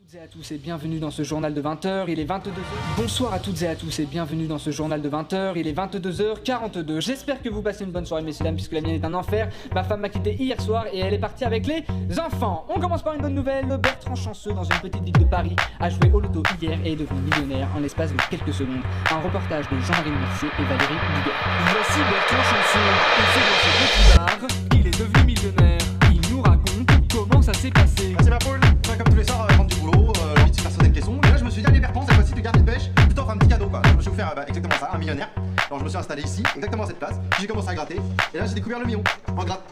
toutes et à tous et bienvenue dans ce journal de 20h, il est 22h. Bonsoir à toutes et à tous et bienvenue dans ce journal de 20h, il est 22h42. J'espère que vous passez une bonne soirée messieurs dames puisque la mienne est un enfer. Ma femme m'a quitté hier soir et elle est partie avec les enfants. On commence par une bonne nouvelle, Bertrand Chanceux dans une petite ville de Paris a joué au loto hier et est devenu millionnaire en l'espace de quelques secondes. Un reportage de Jean-Marie Mercier et Valérie Duguet. Voici Bertrand Chanceux, il fait dans ce petit bar, il est devenu millionnaire, il nous raconte comment ça s'est passé. C'est ma poule, enfin, comme tous les soirs, rentre du boulot, vite se faire sauter une caisson. Et là je me suis dit allez Bertrand, cette fois-ci tu gardes les pêches, je t'offre un petit cadeau quoi. Je me suis offert exactement ça, un millionnaire. Alors je me suis installé ici, exactement à cette place, puis j'ai commencé à gratter, et là j'ai découvert le million, en gratte.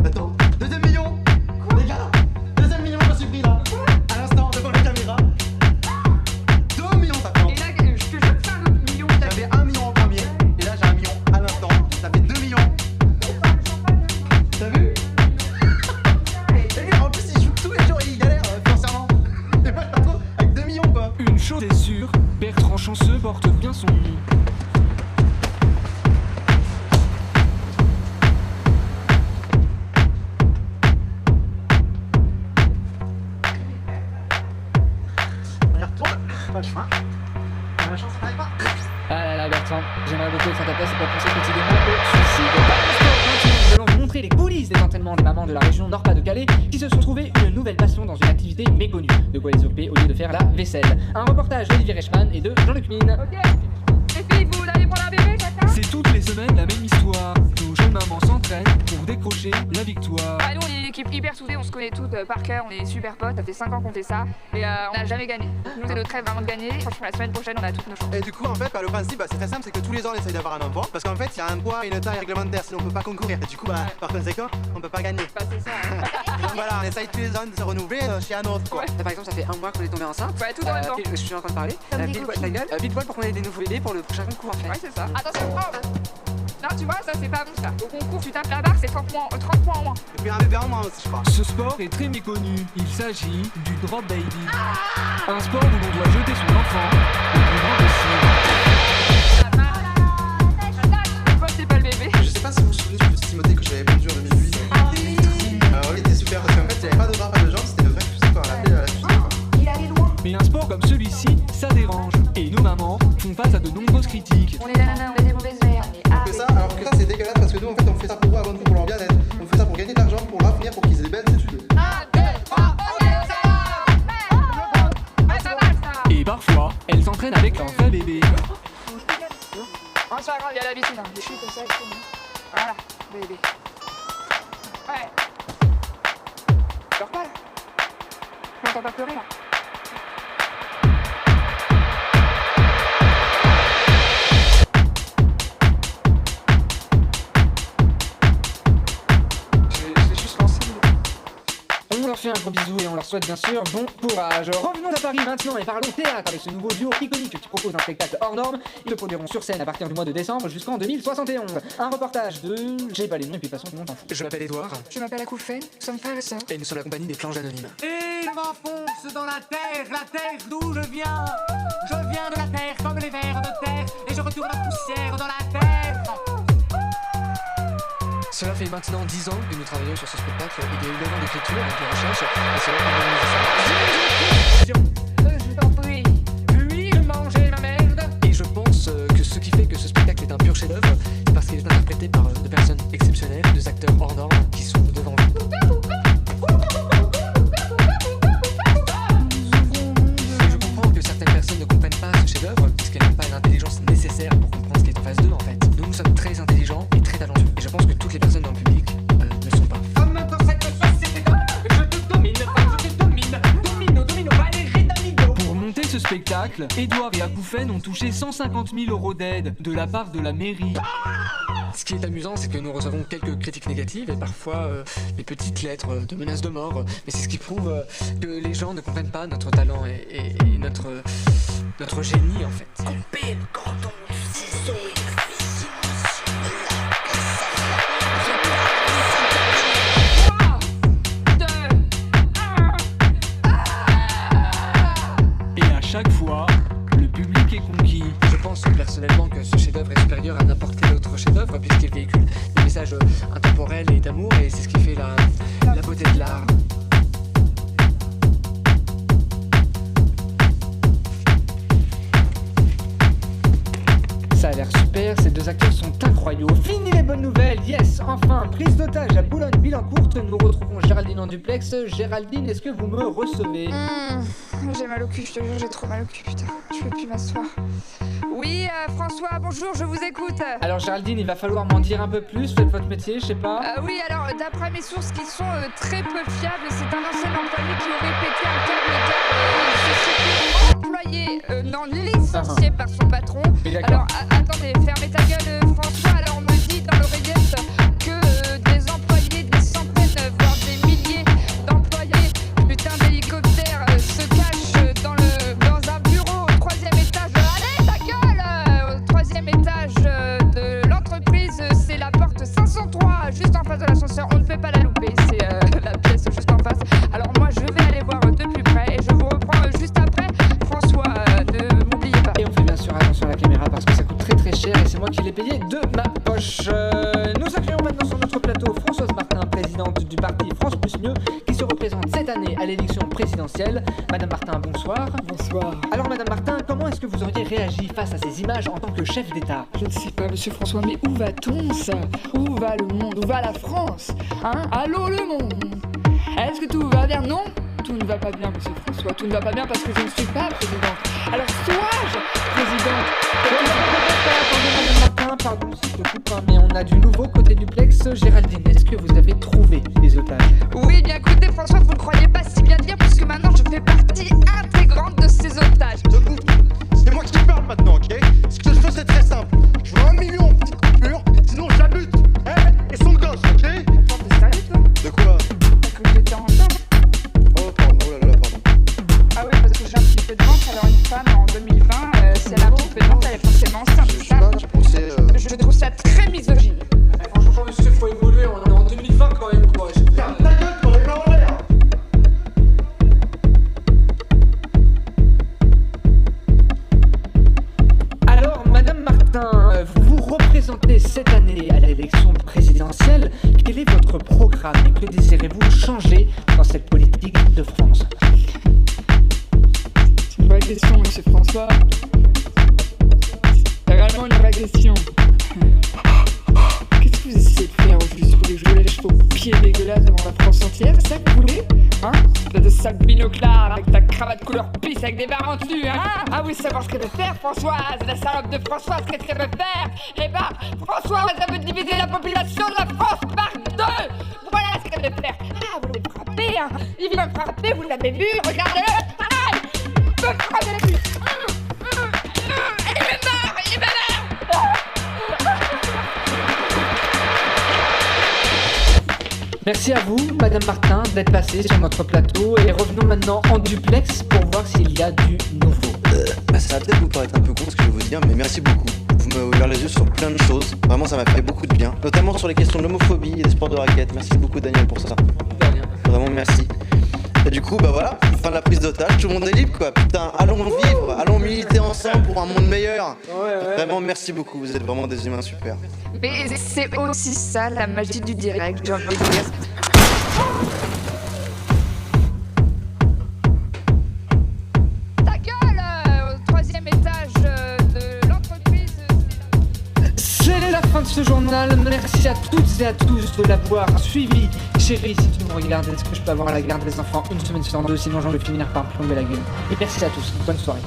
Attends, deuxième million. Les gars, deuxième million je me suis pris là, à l'instant devant la caméra. 2 millions ça fait. Et là, je te jure que c'est un autre million. J'avais 1 million en premier, et là j'ai 1 million à l'instant, ça fait 2 millions. T'as vu? En plus il joue tous les jours et il galère financièrement. Et moi je me retrouve avec 2 millions quoi. Une chose est sûre, Bertrand Chanceux porte bien son nom. On y retourne, pas le choix. La chance n'arrive pas. Ah là là Bertrand, j'aimerais beaucoup être à ta place et pas penser quotidiennement au suicide. Nous allons vous montrer les coulisses des entraînements des mamans de la région Nord-Pas-de-Calais qui se sont trouvées une nouvelle passion dans une activité méconnue. De quoi les occuper au lieu de faire la vaisselle. Un reportage d'Olivier Reichmann et de Jean-Luc Mine. Ok. Les filles, vous allez prendre un bébé, chacun? C'est toutes les semaines la même histoire. Nos jeunes mamans s'entraînent pour décrocher la victoire. Nous, on est une équipe hyper soudée, on se connaît toutes par cœur, on est super potes, ça fait 5 ans qu'on fait ça, et on n'a jamais gagné. Nous, c'est notre rêve vraiment de gagner. Franchement, la semaine prochaine, on a toutes nos chances. Et du coup en fait le principe c'est très simple, c'est que tous les ans on essaye d'avoir un emploi. Parce qu'en fait il y a un poids et une taille réglementaire, sinon on peut pas concourir. Et du coup par conséquent on peut pas gagner. Bah, c'est ça. Hein. Donc voilà, on essaye tous les ans de se renouveler chez un autre quoi. Ouais. Là, par exemple, ça fait un mois qu'on est tombé enceinte. Ouais, tout en même temps. Je suis en train de parler. Comme des Pile poil, copines. ta gueule. Pile poil pour qu'on ait des nouveaux bébés pour le prochain concours en fait. Ouais, c'est ça. Attention, non, tu vois, ça, c'est pas bon, ça. Au concours, tu tapes la barre, c'est 30 points en moins. Et puis un bébé en moins aussi je crois. Ce sport est très méconnu. Il s'agit du drop baby. Un sport où l'on doit jeter son enfant au plus grand possible. Pourquoi c'est pas le bébé? Je sais pas si vous vous souvenez du petit Timothée que j'avais vendu en 2008. Alors il était super parce qu'en fait il avait pas de bras, pas de jambes, c'était le vrai fusil quoi, on l'appelait la fusée quoi. Mais un sport comme celui-ci, ça dérange. Et nos mamans font face à de nombreuses critiques. On est là, on est des mauvaises mères. On fait ça alors que ça c'est dégueulasse parce que nous en fait on fait ça pour eux avant tout pour leur bien-être. On fait ça pour gagner de l'argent, pour l'avenir, pour qu'ils aient des belles études. 1, 2, 3, on est ça! Ça va, ça! Et parfois, elles s'entraînent avec leur vrai bébé. Oh, c'est pas grave, il y a l'habitude, hein. Des chutes comme ça, et tout. Voilà, bébé. Ouais. Pleure pas, là. Je m'entends pas pleurer, là. Je vais juste lancer. On leur fait un gros bisou et on leur souhaite bien sûr bon courage. Revenons à Paris maintenant et parlons théâtre avec ce nouveau duo iconique qui propose un spectacle hors norme. Ils le produiront sur scène à partir du mois de décembre jusqu'en 2071. Un reportage de... J'ai pas les noms et puis de toute façon tout le monde en fout. Je m'appelle Edouard Je m'appelle Akoufen, nous sommes frères et sœurs. et nous sommes la compagnie des planches anonymes. Et je m'enfonce dans la terre d'où je viens. Je viens de la terre comme les vers de terre, et je retourne la poussière dans la terre. Cela fait maintenant 10 ans que nous travaillons sur ce spectacle. Il y a eu 9 ans d'écriture et de recherche, et c'est là qu'on a réalisé ça. Je t'en prie. Puis je mangeais ma merde. Et je pense que ce qui fait que ce spectacle est un pur chef-d'œuvre, c'est parce qu'il est interprété par deux personnes exceptionnelles, deux acteurs hors normes qui sont devant vous. Et je comprends que certaines personnes ne comprennent pas ce chef-d'œuvre puisqu'elles n'ont pas l'intelligence nécessaire pour comprendre ce qui est en face d'eux en fait. Nous sommes très intelligents et très talentueux. Et je pense que toutes les personnes dans le public ne le sont pas. Comme dans cette société, je te domine, je te domine. Domino, Valérie Damido. Pour monter ce spectacle, Edouard et Akoufen ont touché 150 000 € d'aide de la part de la mairie. Ce qui est amusant, c'est que nous recevons quelques critiques négatives et parfois des petites lettres de menaces de mort. Mais c'est ce qui prouve que les gens ne comprennent pas notre talent et notre génie en fait. Et à chaque fois, le public est conquis. Je pense personnellement que ce chef-d'œuvre est supérieur à n'importe quel autre chef-d'œuvre puisqu'il véhicule des messages intemporels et d'amour et c'est ce qui fait la beauté de l'art. super, ces deux acteurs sont incroyables. Fini les bonnes nouvelles, yes, enfin, prise d'otage à Boulogne-Billancourt, nous retrouvons Géraldine en duplex. Géraldine, est-ce que vous me recevez? J'ai mal au cul, je te jure, j'ai trop mal au cul, putain. Je peux plus m'asseoir. Oui, François, bonjour, je vous écoute. Alors Géraldine, il va falloir m'en dire un peu plus, faites votre métier, je sais pas. Oui, alors, d'après mes sources qui sont très peu fiables, c'est un ancien employé qui aurait pété un câble dans une société employé, non licencié par son patron. Oui, d'accord. Alors, attendez, fermez ta gueule, François. Alors, on me dit dans l'oreillette que des employés, des centaines, voire des milliers d'employés, putain d'hélicoptères, se cachent dans un bureau au 3e étage. Allez, ta gueule! Au 3e étage de l'entreprise, c'est la porte 503, juste en face de l'ascenseur. On ne fait pas la louper, c'est la pièce juste en face. Alors moi, je vais aller voir de plus près et je vous reprends juste après. François, ne m'oubliez pas. Et on fait bien sûr attention à la caméra parce que ça coûte très très cher et c'est moi qui l'ai payé de ma poche. Nous accueillons maintenant sur notre plateau Françoise Martin, présidente du parti France Plus Mieux, qui se représente cette année à l'élection présidentielle. Madame Martin, bonsoir. Bonsoir. Alors Madame Martin, comment est-ce que vous auriez réagi face à ces images en tant que chef d'État? Je ne sais pas, monsieur François, mais où va-t-on, ça? Où va le monde? Où va la France? Hein? Allô, le monde? Est-ce que tout va bien? Non? Tout ne va pas bien, monsieur François. Tout ne va pas bien parce que je ne suis pas présidente. Alors, suis-je présidente? Attendez Madame Martin, pardon si je te coupe, hein, mais on a du nouveau côté duplex. Géraldine, est-ce que vous avez trouvé les otages? Oui, bien écoutez, François, vous ne croyez pas si bien dire puisque maintenant je fais partie intégrante de ces otages. C'est moi qui parle maintenant, ok? Ce que je veux, c'est très simple. Je veux 1 million en petite coupure, sinon je la bute. Et son gosse, ok? T'es sérieux, toi? De quoi? T'as cru que j'étais enceinte? Oh, pardon, oh là là, pardon. Ah oui, parce que j'ai un petit peu de ventre, alors une femme en 2020, si elle a un petit peu de ventre, elle est forcément enceinte. Je sais pas, j'ai pensé. Je trouve ça très misogyne. Franchement, monsieur, faut évoluer, on est en 2020 quand même, quoi. Ferme ta gueule, pour les mains en l'air! Alors Madame Martin, vous vous représentez cette année à l'élection présidentielle. Quel est votre programme et que désirez-vous changer dans cette politique de France? C'est une vraie question, monsieur François. C'est réellement une vraie question. Qu'est-ce que vous essayez de faire au juste? Vous voulez que je vous lèche vos pieds dégueulasses devant la France entière? C'est ça que vous voulez? Hein? Espèce de sale binoclard avec ta cravate couleur pisse avec des barres en dessus, hein? Ah oui, savoir ce qu'elle veut faire, Françoise! La salope de Françoise, qu'est-ce qu'elle veut faire? Eh ben, Françoise, elle veut diviser la population de la France par 2! Voilà ce qu'elle veut faire! Ah, vous l'avez frappé, hein? Il vient me frapper, vous l'avez vu? Regardez-le! Aïe! Me frapper la cuisse! Il me meurt! Il me meurt! Merci à vous, Madame Martin, d'être passée sur notre plateau et revenons maintenant en duplex pour voir s'il y a du nouveau. Ça va peut-être vous paraître un peu con ce que je vais vous dire, mais merci beaucoup. Vous m'avez ouvert les yeux sur plein de choses. Vraiment, ça m'a fait beaucoup de bien. Notamment sur les questions de l'homophobie et des sports de raquettes. Merci beaucoup, Daniel, pour ça. Vraiment, merci. Et du coup, bah voilà, fin de la prise d'otage, tout le monde est libre, quoi. Putain, allons vivre, allons militer ensemble pour un monde meilleur. Vraiment, merci beaucoup, vous êtes vraiment des humains super. Mais c'est aussi ça la magie du direct, j'ai envie de dire. Ta gueule au 3e étage de l'entreprise. C'est la fin de ce journal, merci à toutes et à tous de l'avoir suivi. Chérie, si tu me regardes, est-ce que je peux avoir la garde des enfants une semaine sur 2, sinon j'en vais finir par me plomber la gueule. Et merci à tous, bonne soirée.